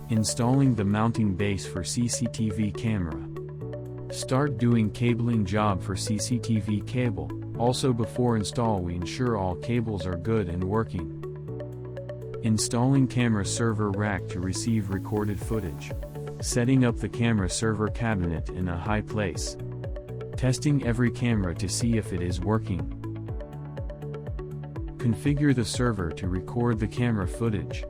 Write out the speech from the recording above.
Installing the mounting base for CCTV camera. Start doing cabling job for CCTV cable. Also before install we ensure all cables are good and working. Installing camera server rack to receive recorded footage. Setting up the camera server cabinet in a high place. Testing every camera to see if it is working. Configure the server to record the camera footage.